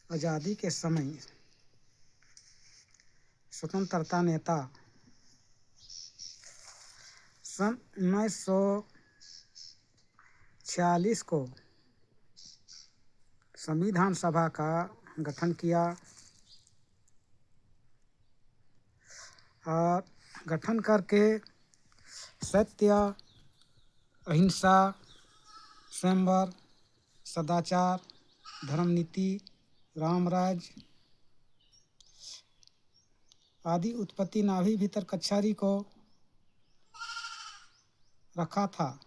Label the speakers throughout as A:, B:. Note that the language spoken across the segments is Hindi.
A: आज़ादी के समय स्वतंत्रता नेता सन 1946 को संविधान सभा का गठन किया और गठन करके सत्य, अहिंसा, स्वयंवर, सदाचार, धर्मनीति, रामराज आदि उत्पत्ति नाभि भीतर कछारी को रखा था।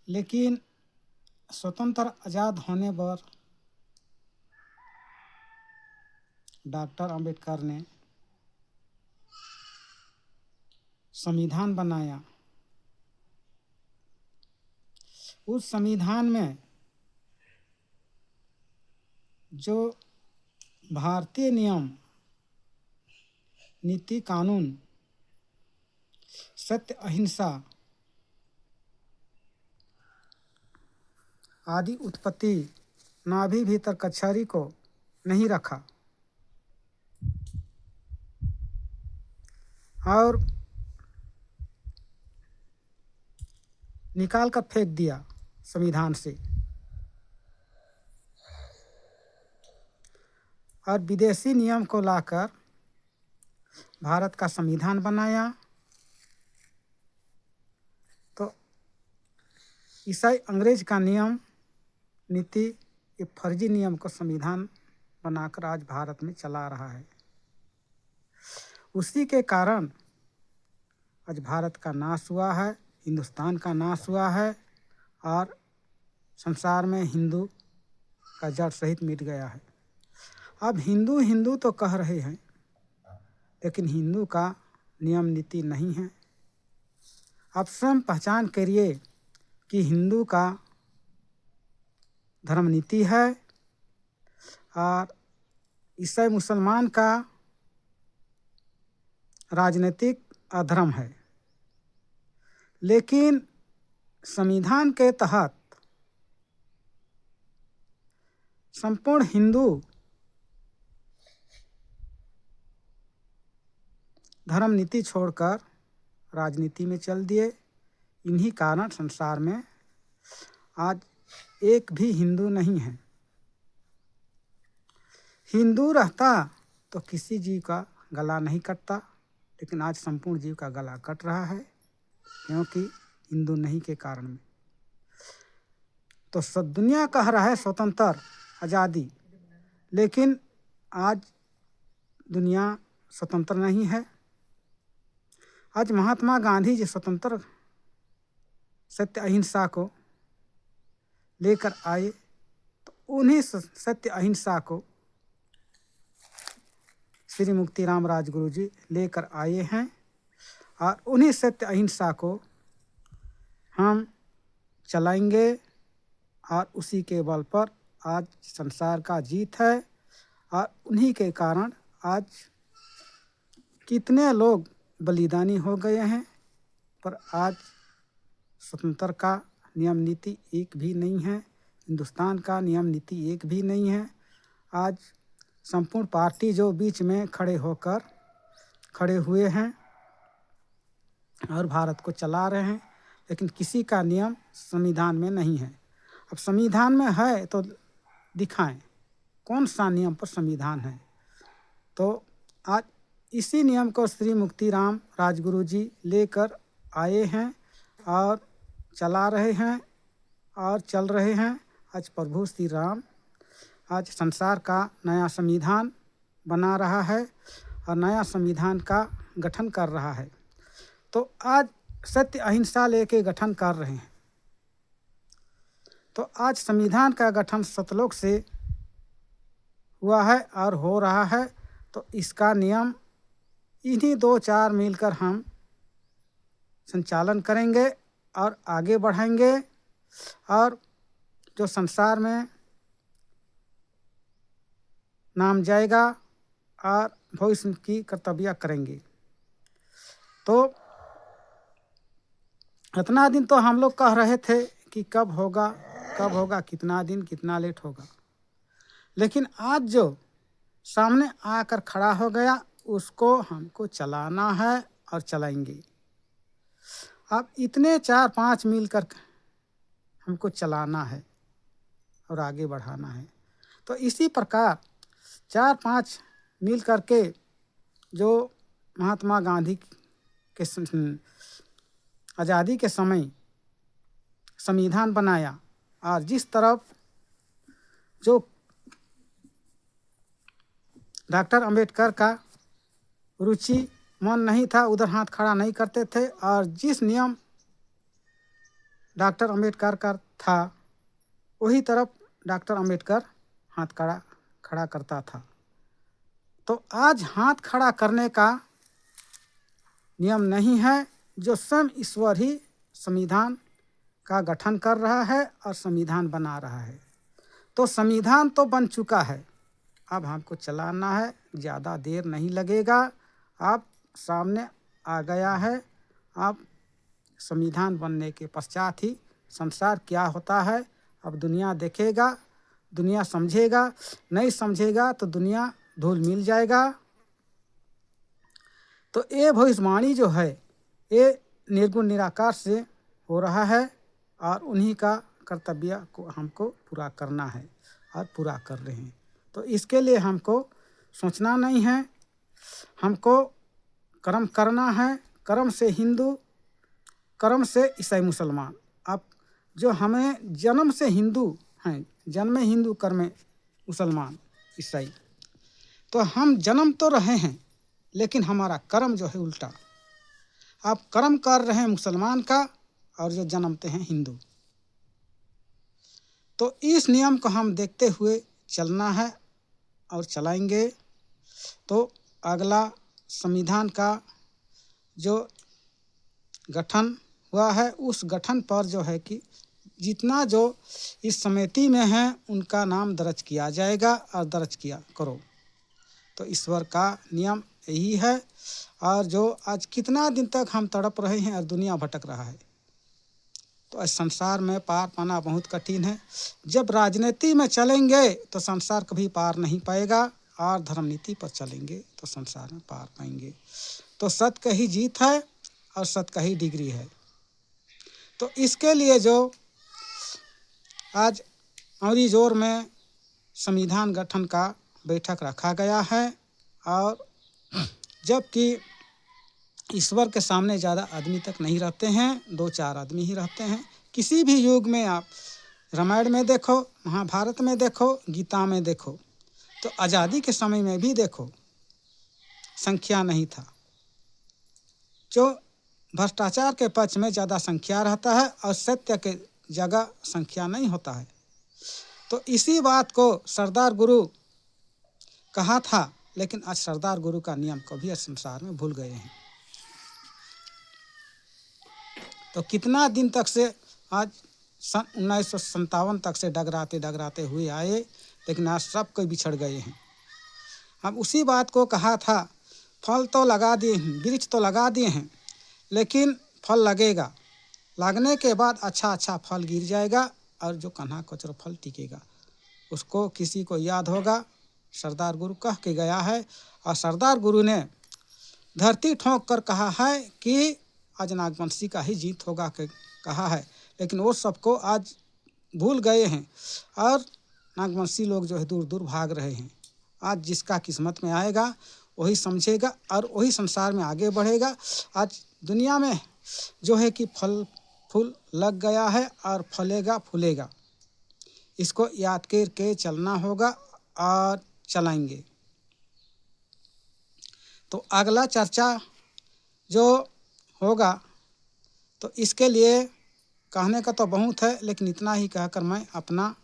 A: लेकिन स्वतंत्र आज़ाद होने पर डॉक्टर अंबेडकर ने संविधान बनाया। उस संविधान में जो भारतीय नियम, नीति, कानून, सत्य, अहिंसा आदि उत्पत्ति नाभि भीतर कछारी को नहीं रखा और निकाल कर फेंक दिया संविधान से और विदेशी नियम को लाकर भारत का संविधान बनाया। तो ईसाई अंग्रेज का नियम, नीति, ये फर्जी नियम को संविधान बनाकर आज भारत में चला रहा है। उसी के कारण आज भारत का नाश हुआ है, हिंदुस्तान का नाश हुआ है और संसार में हिंदू का जड़ सहित मिट गया है। अब हिंदू हिंदू तो कह रहे हैं, लेकिन हिंदू का नियम नीति नहीं है। आप स्वयं पहचान करिए कि हिंदू का धर्म नीति है और ईसाई मुसलमान का राजनीतिक अधर्म है। लेकिन संविधान के तहत संपूर्ण हिंदू धर्म नीति छोड़कर राजनीति में चल दिए। इन्हीं कारण संसार में आज एक भी हिंदू नहीं है। हिंदू रहता तो किसी जीव का गला नहीं कटता, लेकिन आज संपूर्ण जीव का गला कट रहा है, क्योंकि हिंदू नहीं के कारण में। तो सब दुनिया कह रहा है स्वतंत्र आज़ादी, लेकिन आज दुनिया स्वतंत्र नहीं है। आज महात्मा गांधी जी स्वतंत्र सत्य अहिंसा को लेकर आए, तो उन्हीं सत्य अहिंसा को श्री मुक्तिराम राजगुरु जी लेकर आए हैं और उन्हीं सत्य अहिंसा को हम चलाएंगे और उसी के बल पर आज संसार का जीत है। और उन्हीं के कारण आज कितने लोग बलिदानी हो गए हैं, पर आज स्वतंत्र का नियम नीति एक भी नहीं है, हिंदुस्तान का नियम नीति एक भी नहीं है। आज संपूर्ण पार्टी जो बीच में खड़े हुए हैं और भारत को चला रहे हैं, लेकिन किसी का नियम संविधान में नहीं है। अब संविधान में है तो दिखाएं कौन सा नियम पर संविधान है। तो आज इसी नियम को श्री मुक्तिराम राजगुरु जी लेकर आए हैं और चला रहे हैं और चल रहे हैं। आज प्रभु श्री राम आज संसार का नया संविधान बना रहा है और नया संविधान का गठन कर रहा है। तो आज सत्य अहिंसा लेके गठन कर रहे हैं। तो आज संविधान का गठन सतलोक से हुआ है और हो रहा है। तो इसका नियम इन्हीं 2-4 मिलकर हम संचालन करेंगे और आगे बढ़ाएंगे और जो संसार में नाम जाएगा और भविष्य की कर्तव्य करेंगे। तो इतना दिन तो हम लोग कह रहे थे कि कब होगा कब होगा, कितना दिन, कितना लेट होगा। लेकिन आज जो सामने आकर खड़ा हो गया उसको हमको चलाना है और चलाएंगे। अब इतने 4-5 मील कर हमको चलाना है और आगे बढ़ाना है। तो इसी प्रकार 4-5 मील करके जो महात्मा गांधी के आज़ादी के समय संविधान बनाया और जिस तरफ जो डॉक्टर अंबेडकर का रुचि मन नहीं था उधर हाथ खड़ा नहीं करते थे, और जिस नियम डॉक्टर अंबेडकर का था वही तरफ डॉक्टर अंबेडकर हाथ खड़ा करता था। तो आज हाथ खड़ा करने का नियम नहीं है, जो स्वयं ईश्वर ही संविधान का गठन कर रहा है और संविधान बना रहा है। तो संविधान तो बन चुका है, अब हमको चलाना है, ज़्यादा देर नहीं लगेगा। अब सामने आ गया है, अब संविधान बनने के पश्चात ही संसार क्या होता है अब दुनिया देखेगा, दुनिया समझेगा, नहीं समझेगा तो दुनिया धूल मिल जाएगा। तो ये भविष्यवाणी जो है ये निर्गुण निराकार से हो रहा है और उन्हीं का कर्तव्य को हमको पूरा करना है और पूरा कर रहे हैं। तो इसके लिए हमको सोचना नहीं है, हमको कर्म करना है। कर्म से हिंदू, कर्म से ईसाई मुसलमान। अब जो हमें जन्म से हिंदू हैं, जन्म हिंदू कर्म मुसलमान ईसाई, तो हम जन्म तो रहे हैं लेकिन हमारा कर्म जो है उल्टा। आप कर्म कर रहे हैं मुसलमान का और जो जन्मते हैं हिंदू। तो इस नियम को हम देखते हुए चलना है और चलाएंगे। तो अगला संविधान का जो गठन हुआ है उस गठन पर जो है कि जितना जो इस समिति में है उनका नाम दर्ज किया जाएगा और दर्ज किया करो। तो ईश्वर का नियम यही है। और जो आज कितना दिन तक हम तड़प रहे हैं और दुनिया भटक रहा है, तो इस संसार में पार पाना बहुत कठिन है। जब राजनीति में चलेंगे तो संसार कभी पार नहीं पाएगा, और धर्म नीति पर चलेंगे तो संसार में पार पाएंगे। तो सत्य का ही जीत है और सत्य का ही डिग्री है। तो इसके लिए जो आज अमरीजोर में संविधान गठन का बैठक रखा गया है, और जबकि ईश्वर के सामने ज़्यादा आदमी तक नहीं रहते हैं, 2-4 आदमी ही रहते हैं। किसी भी युग में आप रामायण में देखो, महाभारत में देखो, गीता में देखो, तो आज़ादी के समय में भी देखो संख्या नहीं था। जो भ्रष्टाचार के पक्ष में ज़्यादा संख्या रहता है और सत्य के जगह संख्या नहीं होता है। तो इसी बात को सरदार गुरु कहा था, लेकिन आज सरदार गुरु का नियम कभी इस संसार में भूल गए हैं। तो कितना दिन तक से आज 1957 तक से डगराते हुए आए, लेकिन आज सब कोई बिछड़ गए हैं। अब उसी बात को कहा था, फल तो लगा दिए हैं, वृक्ष तो लगा दिए हैं, लेकिन फल लगेगा, लगने के बाद अच्छा फल गिर जाएगा और जो कन्हा कचरा फल टिकेगा उसको किसी को याद होगा। सरदार गुरु कह के गया है, और सरदार गुरु ने धरती ठोंक कर कहा है कि आज नागवंशी का ही जीत होगा के कहा है, लेकिन वो सबको आज भूल गए हैं और नागवंशी लोग जो है दूर दूर भाग रहे हैं। आज जिसका किस्मत में आएगा वही समझेगा और वही संसार में आगे बढ़ेगा। आज दुनिया में जो है कि फल फूल लग गया है और फलेगा फूलेगा, इसको याद करके चलना होगा और चलाएंगे। तो अगला चर्चा जो होगा, तो इसके लिए कहने का तो बहुत है, लेकिन इतना ही कहकर मैं अपना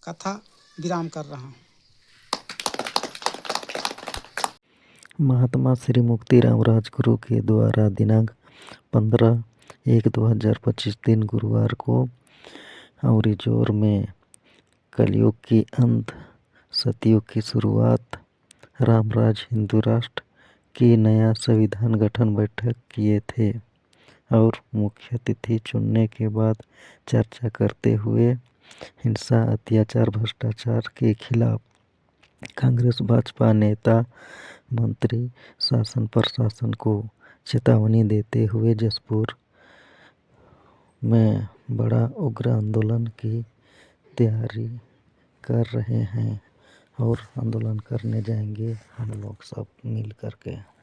A: कथा विराम कर रहा हूँ।
B: महात्मा श्री मुक्तिराम राजगुरु के द्वारा दिनांक 15/1/2025 दिन गुरुवार को अमरीजोर में कलयुग की अंत, सतयुग की शुरुआत, रामराज हिंदू राष्ट्र की नया संविधान गठन बैठक किए थे। और मुख्य अतिथि चुनने के बाद चर्चा करते हुए हिंसा, अत्याचार, भ्रष्टाचार के खिलाफ कांग्रेस भाजपा नेता मंत्री शासन प्रशासन को चेतावनी देते हुए जसपुर में बड़ा उग्र आंदोलन की तैयारी कर रहे हैं और आंदोलन करने जाएंगे हम लोग सब मिल करके।